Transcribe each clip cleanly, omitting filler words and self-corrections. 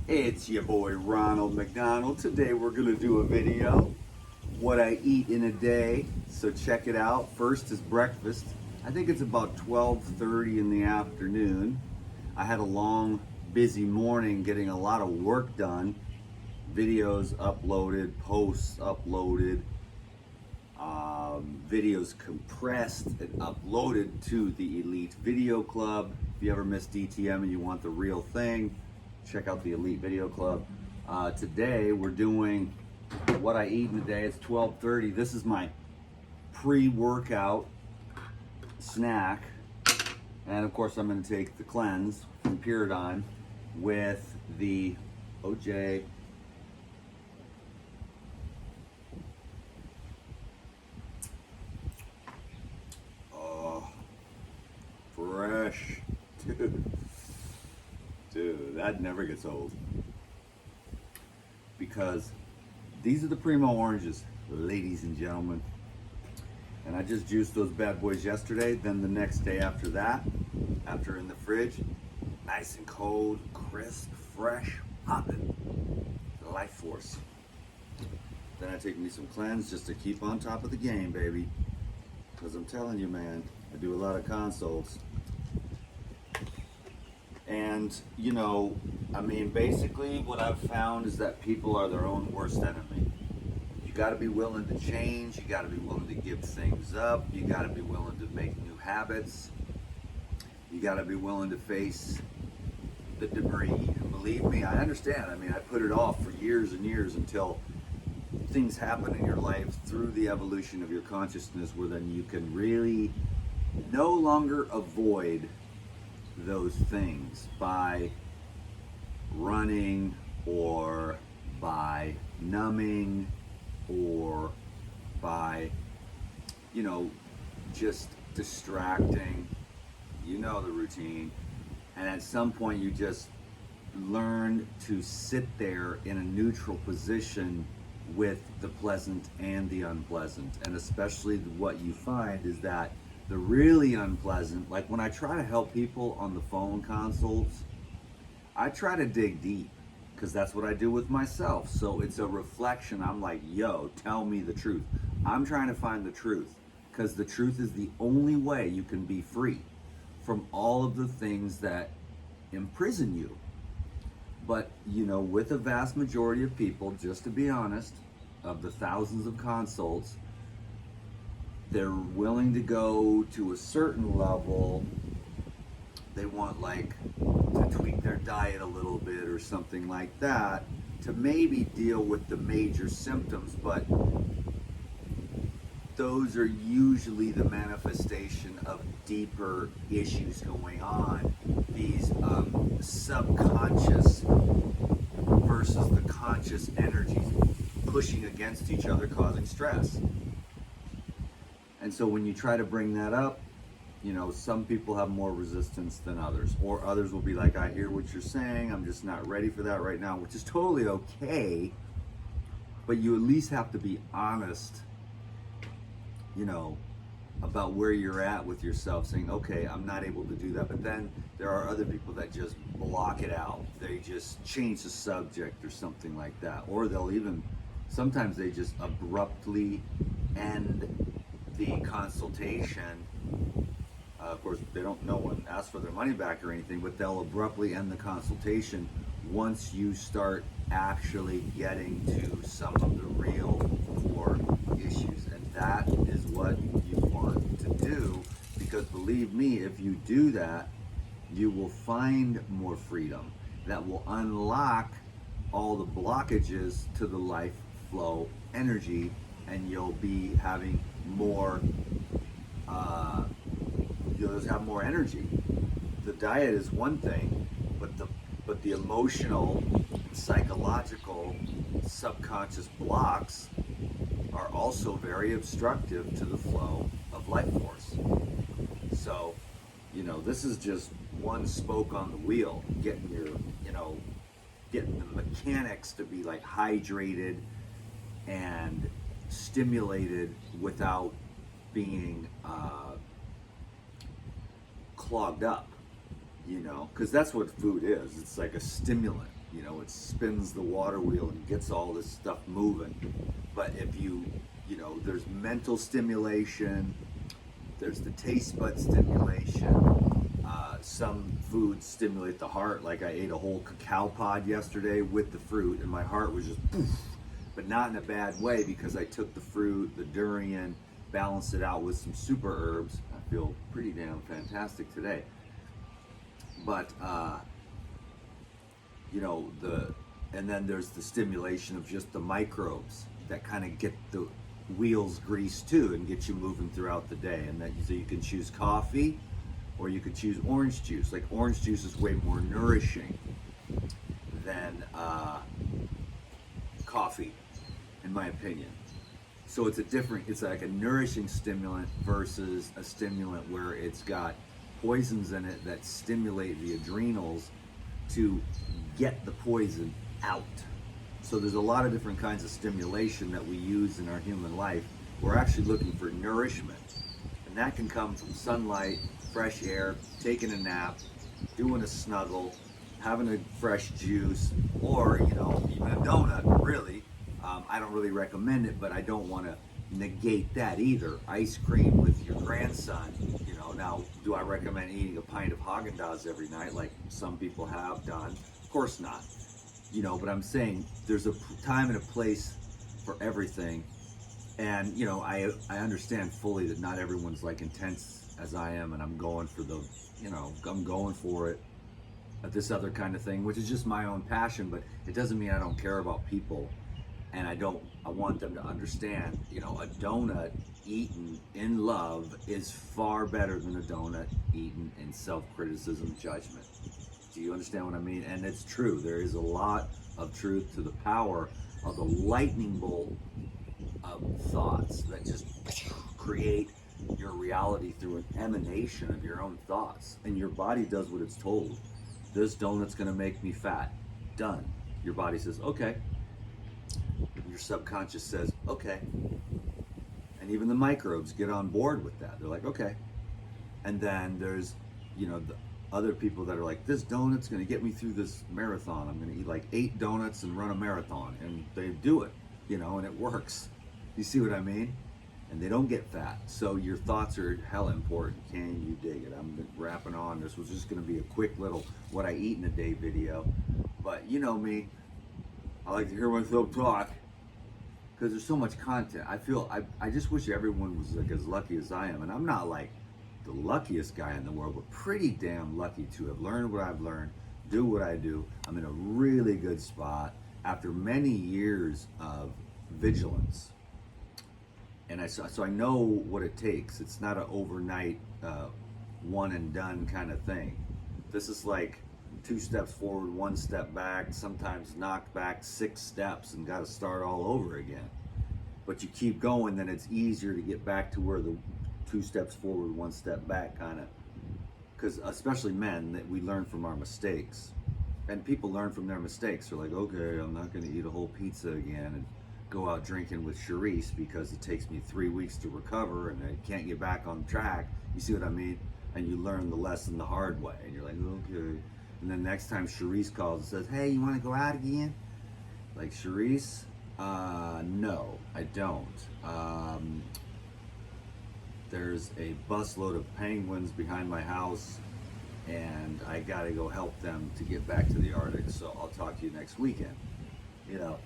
It's your boy Ronald McDonald. Today we're gonna do a video, what I eat in a day. So check it out. First is breakfast. I think it's about 12:30 in the afternoon. I had a long, busy morning getting a lot of work done. Videos uploaded, posts uploaded, videos compressed and uploaded to the Elite Video Club. If you ever missed DTM and you want the real thing, check out the Elite Video Club. Today we're doing what I eat in a day. It's 12:30. This is my pre-workout snack. And of course I'm gonna take the cleanse from Pyridine with the OJ fresh. Dude, that never gets old. Because these are the Primo oranges, ladies and gentlemen. And I just juiced those bad boys yesterday. Then the next day after that, after in the fridge, nice and cold, crisp, fresh, hopping. Life Force. Then I take me some cleanse just to keep on top of the game, baby. Because I'm telling you, man, I do a lot of consults. And, you know, I mean, basically what I've found is that people are their own worst enemy. You got to be willing to change. You got to be willing to give things up. You got to be willing to make new habits. You got to be willing to face the debris. And believe me, I understand. I mean, I put it off for years and years until things happen in your life through the evolution of your consciousness where then you can really no longer avoid those things by running or by numbing or by, you know, just distracting. You know the routine. And at some point you just learn to sit there in a neutral position with the pleasant and the unpleasant. And especially what you find is that the really unpleasant, like when I try to help people on the phone consults, I try to dig deep because that's what I do with myself. So it's a reflection. I'm like, yo, tell me the truth. I'm trying to find the truth because the truth is the only way you can be free from all of the things that imprison you. But, you know, with a vast majority of people, just to be honest, of the thousands of consults, they're willing to go to a certain level. They want like to tweak their diet a little bit or something like that to maybe deal with the major symptoms, but those are usually the manifestation of deeper issues going on. These subconscious versus the conscious energies pushing against each other, causing stress. And so when you try to bring that up, you know, some people have more resistance than others, or others will be like, I hear what you're saying, I'm just not ready for that right now, which is totally okay. But you at least have to be honest, you know, about where you're at with yourself, saying, okay, I'm not able to do that. But then there are other people that just block it out. They just change the subject or something like that. Or they'll even, sometimes they just abruptly end the consultation. Of course, they don't no one ask for their money back or anything, but they'll abruptly end the consultation once you start actually getting to some of the real core issues. And that is what you want to do, because believe me, if you do that, you will find more freedom that will unlock all the blockages to the life flow energy, and you'll be having more you'll just have more energy. The diet is one thing, but the emotional, psychological, subconscious blocks are also very obstructive to the flow of life force. So, you know, this is just one spoke on the wheel, getting your, you know, getting the mechanics to be like hydrated and stimulated without being clogged up, you know, because that's what food is. It's like a stimulant. You know, it spins the water wheel and gets all this stuff moving. But if you know, there's mental stimulation, there's the taste bud stimulation. Some foods stimulate the heart, like I ate a whole cacao pod yesterday with the fruit, and my heart was just poof, but not in a bad way, because I took the fruit, the durian, balanced it out with some super herbs. I feel pretty damn fantastic today. But you know, and then there's the stimulation of just the microbes that kind of get the wheels greased too and get you moving throughout the day. And that, so you can choose coffee, or you could choose orange juice. Like, orange juice is way more nourishing than coffee, in my opinion. So it's like a nourishing stimulant versus a stimulant where it's got poisons in it that stimulate the adrenals to get the poison out. So there's a lot of different kinds of stimulation that we use in our human life. We're actually looking for nourishment. And that can come from sunlight, fresh air, taking a nap, doing a snuggle, having a fresh juice, or, you know, even a donut, really. I don't really recommend it, but I don't want to negate that either. Ice cream with your grandson, you know. Now, do I recommend eating a pint of Haagen-Dazs every night like some people have done? Of course not. You know, but I'm saying there's a time and a place for everything. And, you know, I understand fully that not everyone's like intense as I am, and I'm going for the, you know, I'm going for it at this other kind of thing, which is just my own passion, but it doesn't mean I don't care about people. And I want them to understand, you know, a donut eaten in love is far better than a donut eaten in self-criticism, judgment. Do you understand what I mean? And it's true. There is a lot of truth to the power of the lightning bolt of thoughts that just create your reality through an emanation of your own thoughts. And your body does what it's told. This donut's gonna make me fat. Done. Your body says, okay. Your subconscious says, okay. And even the microbes get on board with that. They're like, okay. And then there's, you know, the other people that are like, this donut's gonna get me through this marathon. I'm gonna eat like 8 donuts and run a marathon. And they do it, you know, and it works. You see what I mean? And they don't get fat. So your thoughts are hella important. Can you dig it? I'm wrapping on. This was just gonna be a quick little what I eat in a day video. But you know me, I like to hear myself talk because there's so much content. I just wish everyone was like as lucky as I am. And I'm not like the luckiest guy in the world, but pretty damn lucky to have learned what I've learned, do what I do. I'm in a really good spot after many years of vigilance. And so I know what it takes. It's not an overnight one and done kind of thing. This is like 2 steps forward, 1 step back, sometimes knocked back 6 steps and got to start all over again. But you keep going, then it's easier to get back to where the 2 steps forward, 1 step back kind of, because especially men, that we learn from our mistakes. And people learn from their mistakes. They're like, okay, I'm not going to eat a whole pizza again and go out drinking with Charisse because it takes me 3 weeks to recover and I can't get back on track. You see what I mean? And you learn the lesson the hard way. And you're like, okay. And then next time Charisse calls and says, hey, you want to go out again? Like, Charisse, no, I don't. There's a busload of penguins behind my house and I got to go help them to get back to the Arctic. So I'll talk to you next weekend, you know.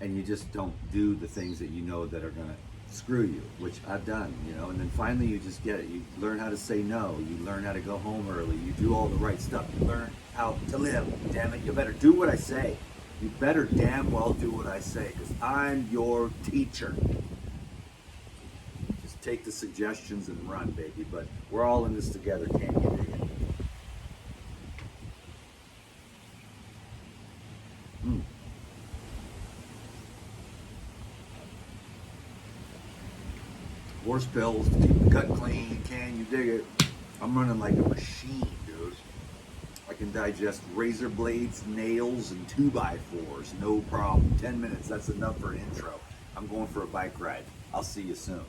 And you just don't do the things that you know that are gonna screw you, which I've done, you know. And then finally you just get it. You learn how to say no. You learn how to go home early. You do all the right stuff. You learn how to live. Damn it, you better do what I say. You better damn well do what I say, because I'm your teacher. Just take the suggestions and run, baby. But we're all in this together, can't you dig it? Horse pills to keep the gut clean, can you dig it? I'm running like a machine, dude. I can digest razor blades, nails, and 2x4s, no problem. 10 minutes, that's enough for an intro. I'm going for a bike ride. I'll see you soon.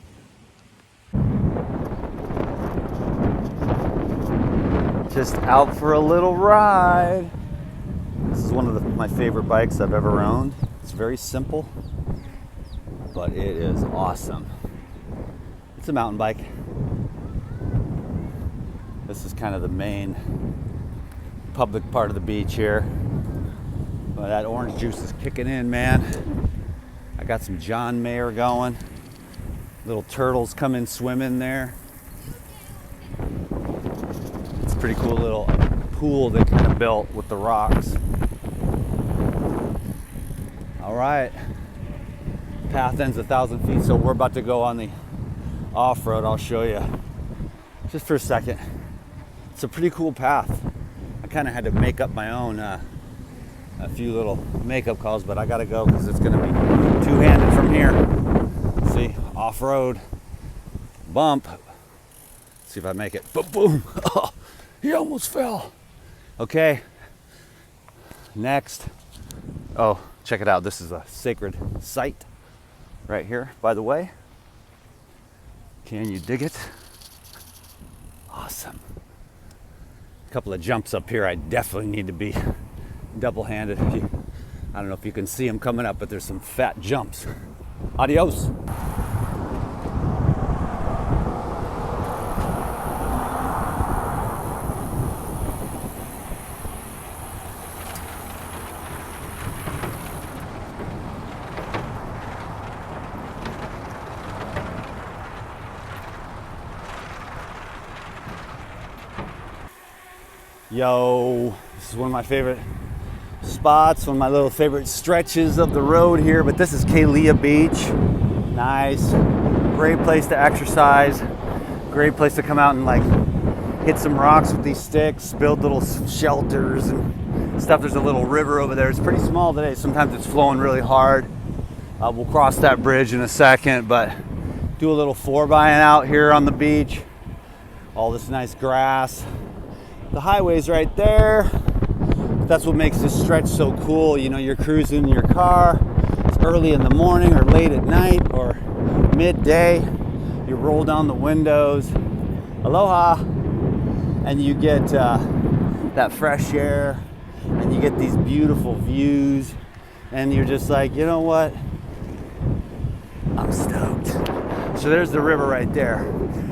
Just out for a little ride. This is is one of my favorite bikes I've ever owned. It's very simple, but it is awesome. It's a mountain bike. This is kind of the main public part of the beach here. But that orange juice is kicking in, man. I got some John Mayer going. Little turtles come in swimming there. It's a pretty cool little pool they kind of built with the rocks. All right, path ends 1,000 feet, so we're about to go on the off-road. I'll show you just for a second. It's a pretty cool path. I kind of had to make up my own a few little makeup calls, but I gotta go because it's gonna be two-handed from here. See, off-road, bump. See if I make it. Boom, boom. Oh, he almost fell. Okay. Next. Oh, check it out. This is a sacred site right here, by the way. Can you dig it? Awesome. A couple of jumps up here. I definitely need to be double-handed. I don't know if you can see them coming up, but there's some fat jumps. Adios. Yo, this is one of my favorite spots, one of my little favorite stretches of the road here, but this is Kalia Beach. Nice, great place to exercise, great place to come out and like hit some rocks with these sticks, build little shelters and stuff. There's a little river over there. It's pretty small today. Sometimes it's flowing really hard. We'll cross that bridge in a second, but do a little 4-bying out here on the beach. All this nice grass. The highway's right there. That's what makes this stretch so cool. You know, you're cruising in your car. It's early in the morning or late at night or midday. You roll down the windows. Aloha. And you get that fresh air. And you get these beautiful views. And you're just like, you know what? I'm stoked. So there's the river right there.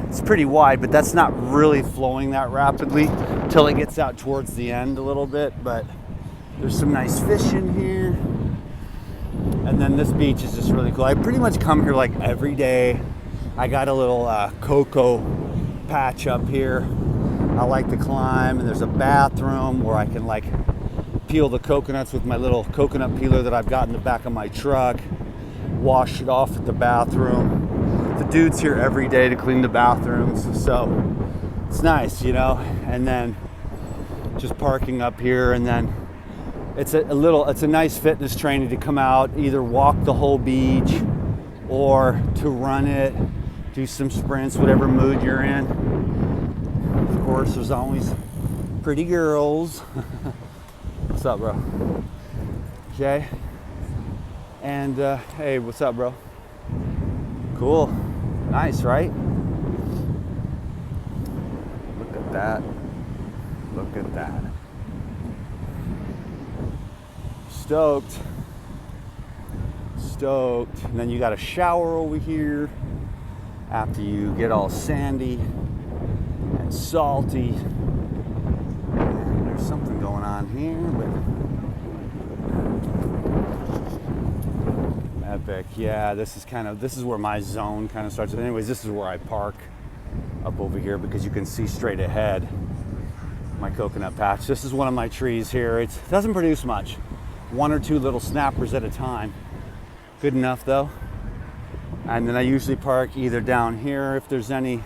It's pretty wide, but that's not really flowing that rapidly until it gets out towards the end a little bit. But there's some nice fish in here. And then this beach is just really cool. I pretty much come here like every day. I got a little cocoa patch up here. I like to climb, and there's a bathroom where I can like peel the coconuts with my little coconut peeler that I've got in the back of my truck. Wash it off at the bathroom. The dude's here every day to clean the bathrooms, so it's nice, you know. And then just parking up here, and then it's a nice fitness training to come out, either walk the whole beach or to run it, do some sprints, whatever mood you're in. Of course, there's always pretty girls. What's up, bro? Okay. And hey, what's up, bro? Cool. Nice, right? Look at that. Look at that. Stoked. Stoked. And then you got a shower over here after you get all sandy and salty. And there's something going on here, but epic. Yeah, this is where my zone kind of starts. Anyways, this is where I park up over here because you can see straight ahead my coconut patch. This is one of my trees here. It doesn't produce much. 1 or 2 little snappers at a time. Good enough though. And then I usually park either down here if there's any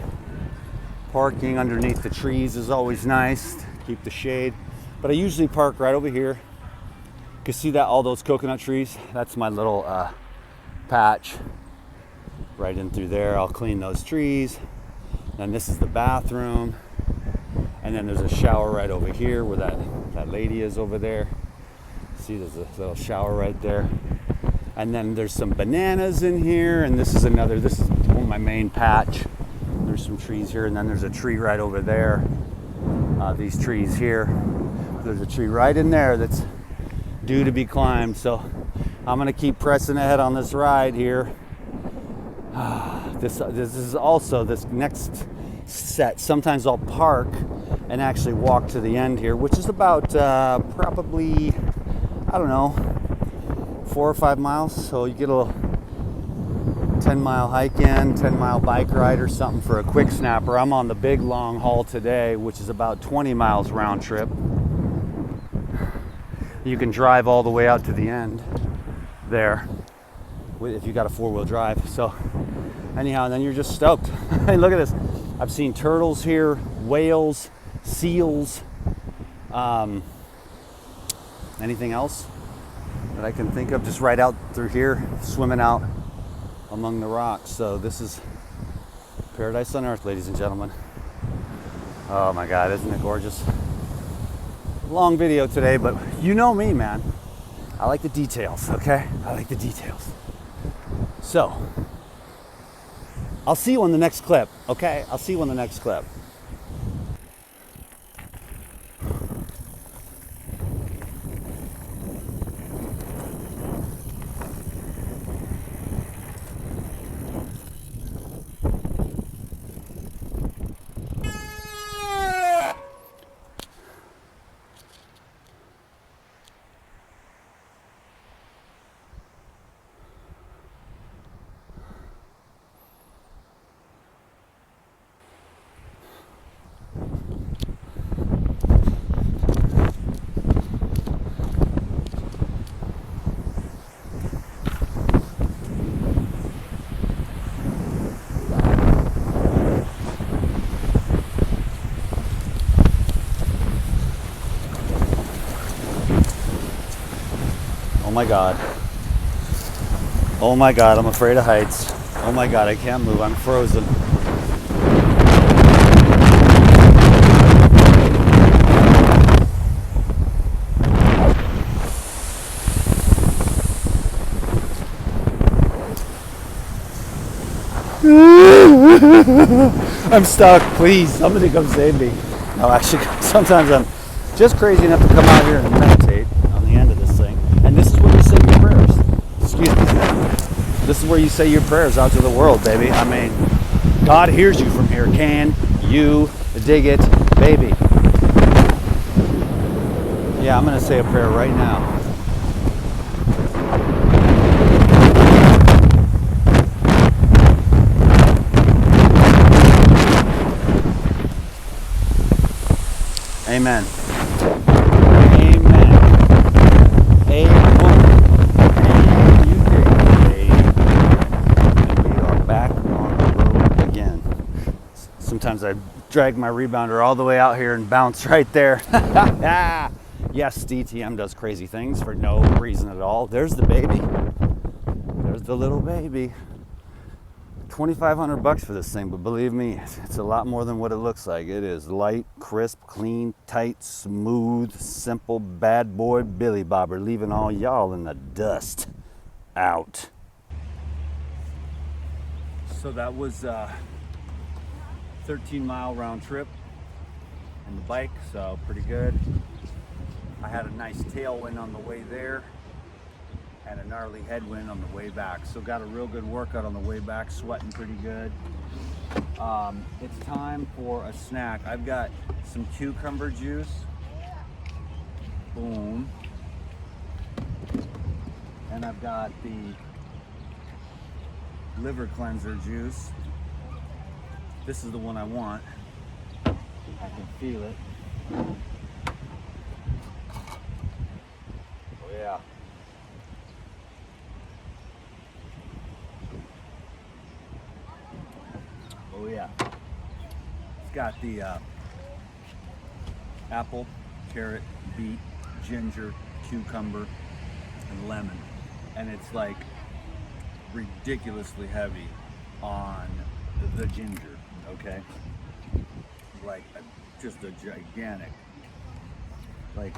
parking. Underneath the trees is always nice to keep the shade. But I usually park right over here. You can see that, all those coconut trees? That's my little patch right in through there. I'll clean those trees. Then this is the bathroom. And then there's a shower right over here where that lady is over there. See, there's a little shower right there. And then there's some bananas in here. And this is one of my main patch. There's some trees here, and then there's a tree right over there. These trees here. There's a tree right in there that's due to be climbed. So I'm gonna keep pressing ahead on this ride here. This is also this next set. Sometimes I'll park and actually walk to the end here, which is about probably, I don't know, 4 or 5 miles. So you get a little 10-mile hike in, 10-mile bike ride or something for a quick snapper. I'm on the big long haul today, which is about 20 miles round trip. You can drive all the way out to the end there if you got a 4-wheel drive. So anyhow, and then you're just stoked. Hey, look at this. I've seen turtles here, whales, seals, anything else that I can think of, just right out through here, swimming out among the rocks. So this is paradise on earth, ladies and gentlemen. Oh my God, isn't it gorgeous? Long video today, but you know me, man. I like the details, okay? I like the details. So, I'll see you on the next clip, okay? I'll see you on the next clip. Oh my God. Oh my God, I'm afraid of heights. Oh my God, I can't move, I'm frozen. I'm stuck, please, somebody come save me. No, actually, sometimes I'm just crazy enough to come out here and meditate on the end of this thing. And this is where you say your prayers. Excuse me. This is where you say your prayers out to the world, baby. I mean, God hears you from here. Can you dig it, baby? Yeah, I'm going to say a prayer right now. Amen. Amen. Amen. And you dig it, and we are back on the road again. Sometimes I drag my rebounder all the way out here and bounce right there. Yes, DTM does crazy things for no reason at all. There's the baby. There's the little baby. $2,500 for this thing, but believe me, it's a lot more than what it looks like. It is light, crisp, clean, tight, smooth, simple, bad boy Billy Bobber, leaving all y'all in the dust. Out. So that was a 13-mile round trip on the bike, so pretty good. I had a nice tailwind on the way there and a gnarly headwind on the way back. So got a real good workout on the way back, sweating pretty good. It's time for a snack. I've got some cucumber juice. Boom. And I've got the liver cleanser juice. This is the one I want. I can feel it. Oh yeah. Oh yeah. It's got the apple, carrot, beet, ginger, cucumber, and lemon. And it's like ridiculously heavy on the ginger, okay? Like just a gigantic, like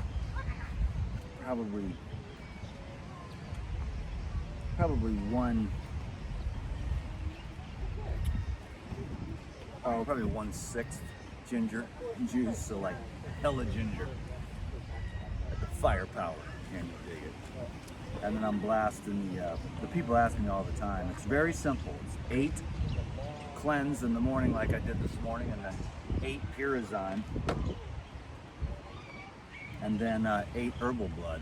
probably 1/6 ginger juice, so like hella ginger, like the firepower. Can you dig it? And then I'm blasting the people ask me all the time. It's very simple. It's 8 cleanse in the morning like I did this morning, and then 8 Pyrazyme, and then 8 herbal blood.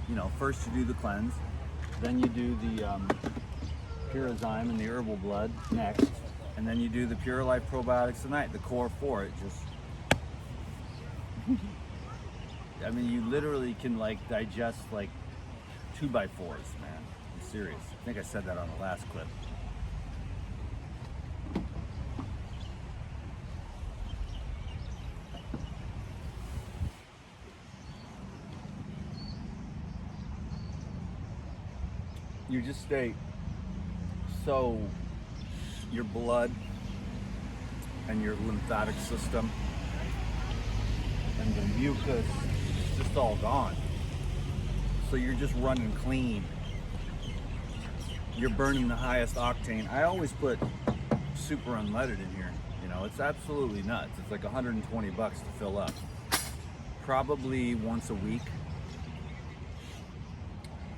You know, first you do the cleanse, then you do the Pyrazyme and the herbal blood next, and then you do the Pure Life probiotics tonight, the core 4. It just, I mean, you literally can like digest like 2x4s, man. I'm serious. I think I said that on the last clip. You just stay so your blood and your lymphatic system and the mucus is just all gone. So you're just running clean. You're burning the highest octane. I always put super unleaded in here. You know, it's absolutely nuts. It's like 120 bucks to fill up. Probably once a week.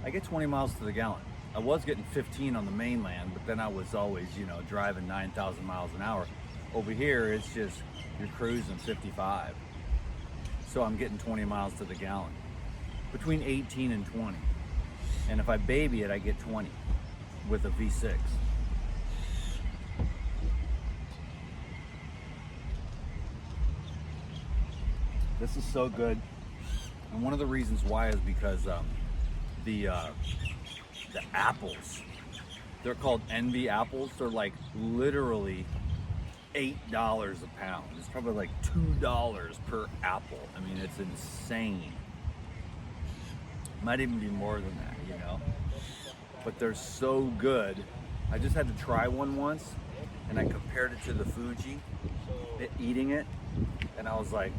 I get 20 miles to the gallon. I was getting 15 on the mainland, but then I was always, you know, driving 9,000 miles an hour. Over here, it's just, you're cruising 55. So I'm getting 20 miles to the gallon. Between 18 and 20. And if I baby it, I get 20 with a V6. This is so good. And one of the reasons why is because the apples, they're called Envy apples. They're like literally $8 a pound. It's probably like $2 per apple. I mean, it's insane. Might even be more than that, you know. But they're so good. I just had to try one once, and I compared it to the Fuji, eating it, and I was like,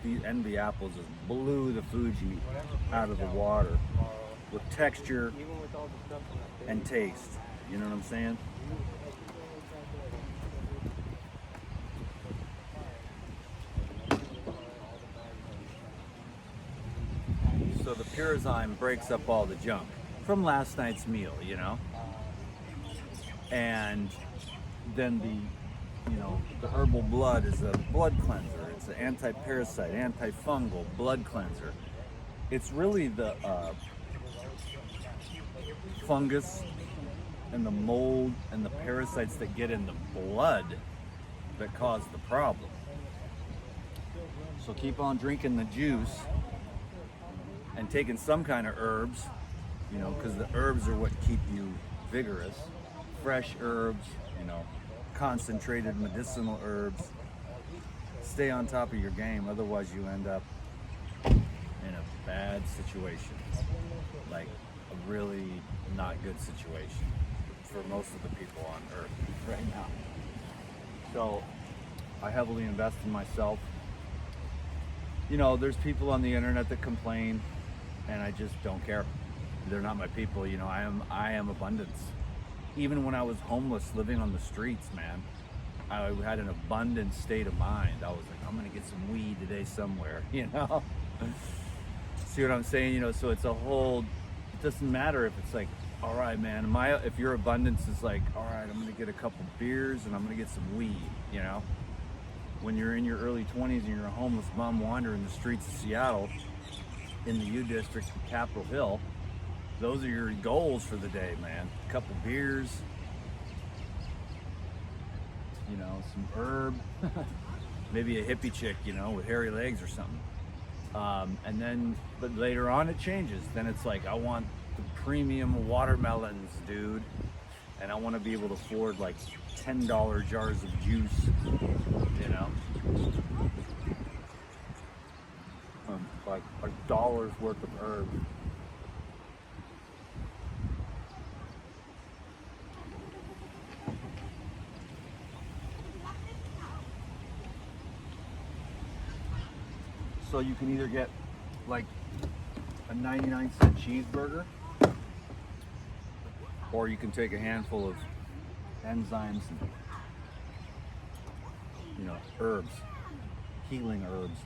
these Envy apples just blew the Fuji out of the water with texture and taste. You know what I'm saying? So the Pyrazyme breaks up all the junk from last night's meal, you know? And then the herbal blood is a blood cleanser. It's an anti-parasite, antifungal blood cleanser. It's really the fungus and the mold and the parasites that get in the blood that cause the problem. So keep on drinking the juice and taking some kind of herbs, you know, because the herbs are what keep you vigorous. Fresh herbs, you know, concentrated medicinal herbs. Stay on top of your game, otherwise you end up in a bad situation, like a really not good situation for most of the people on earth right now. So I heavily invest in myself. You know, there's people on the internet that complain, and I just don't care. They're not my people. You know, I am abundance. Even when I was homeless, living on the streets, man, I had an abundant state of mind. I was like, I'm gonna get some weed today somewhere, you know? See what I'm saying? You know, so it's a whole, it doesn't matter if it's like, all right, man, if your abundance is like, all right, I'm gonna get a couple beers and I'm gonna get some weed, you know? When you're in your early 20s and you're a homeless bum wandering the streets of Seattle in the U District, Capitol Hill, those are your goals for the day, man. A couple beers, you know, some herb, maybe a hippie chick, you know, with hairy legs or something. And then, but later on it changes. Then it's like, I want the premium watermelons, dude. And I want to be able to afford like $10 jars of juice, you know. Like a dollar's worth of herb. So you can either get like a 99-cent cheeseburger, or you can take a handful of enzymes and, you know, herbs, healing herbs.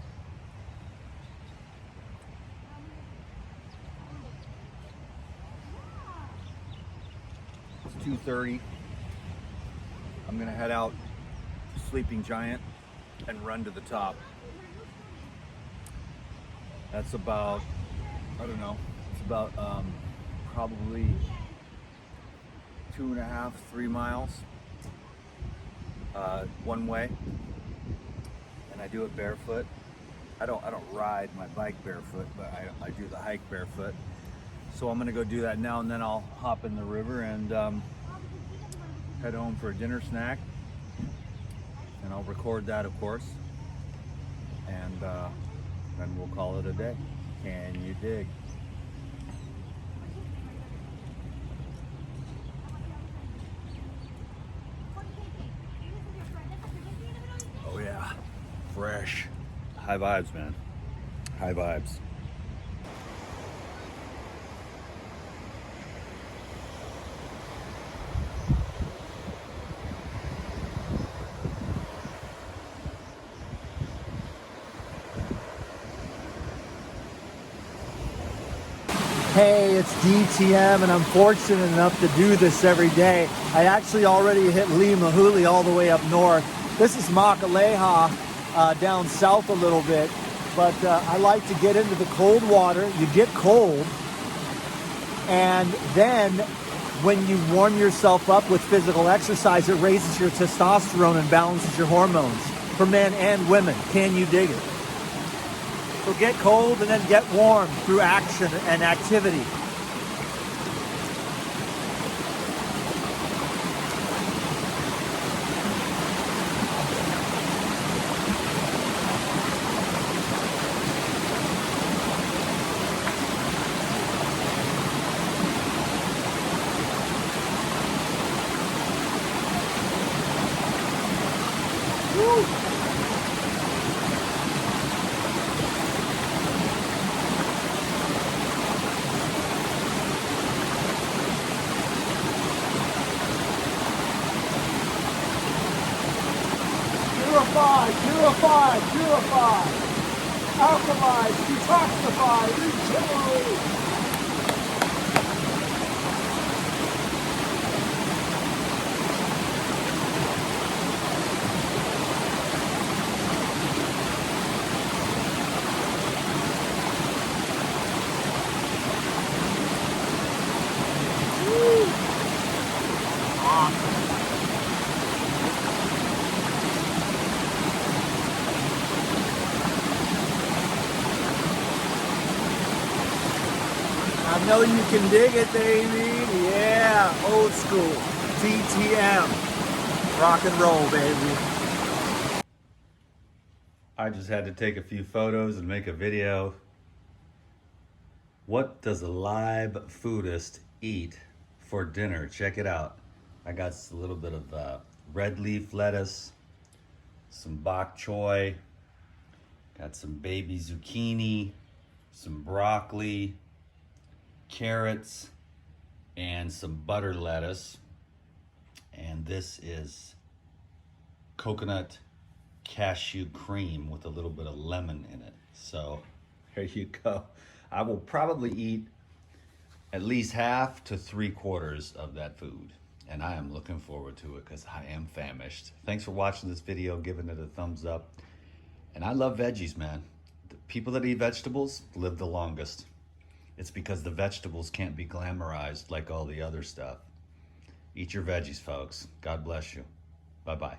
2:30. I'm gonna head out Sleeping Giant and run to the top. That's about, I don't know, it's about probably 2.5, 3 miles one way, and I do it barefoot. I don't ride my bike barefoot, but I do the hike barefoot. So I'm gonna go do that now, and then I'll hop in the river and head home for a dinner snack, and I'll record that, of course, and then we'll call it a day. Can you dig? Oh yeah, fresh. High vibes, man. High vibes. Hey, it's DTM, and I'm fortunate enough to do this every day. I actually already hit Lee Mahuli all the way up north. This is Makaleha down south a little bit, but I like to get into the cold water. You get cold, and then when you warm yourself up with physical exercise, it raises your testosterone and balances your hormones for men and women. Can you dig it? So get cold and then get warm through action and activity. Woo! Purify, alchemize, detoxify, regenerate. I know you can dig it, baby. Yeah, old school. DTM. Rock and roll, baby. I just had to take a few photos and make a video. What does a live foodist eat for dinner? Check it out. I got a little bit of red leaf lettuce, some bok choy, got some baby zucchini, some broccoli, carrots, and some butter lettuce. And this is coconut cashew cream with a little bit of lemon in it. So there you go. I will probably eat at least half to 3/4 of that food, and I am looking forward to it because I am famished. Thanks for watching this video, giving it a thumbs up. And I love veggies, man. The people that eat vegetables live the longest. It's because the vegetables can't be glamorized like all the other stuff. Eat your veggies, folks. God bless you. Bye-bye.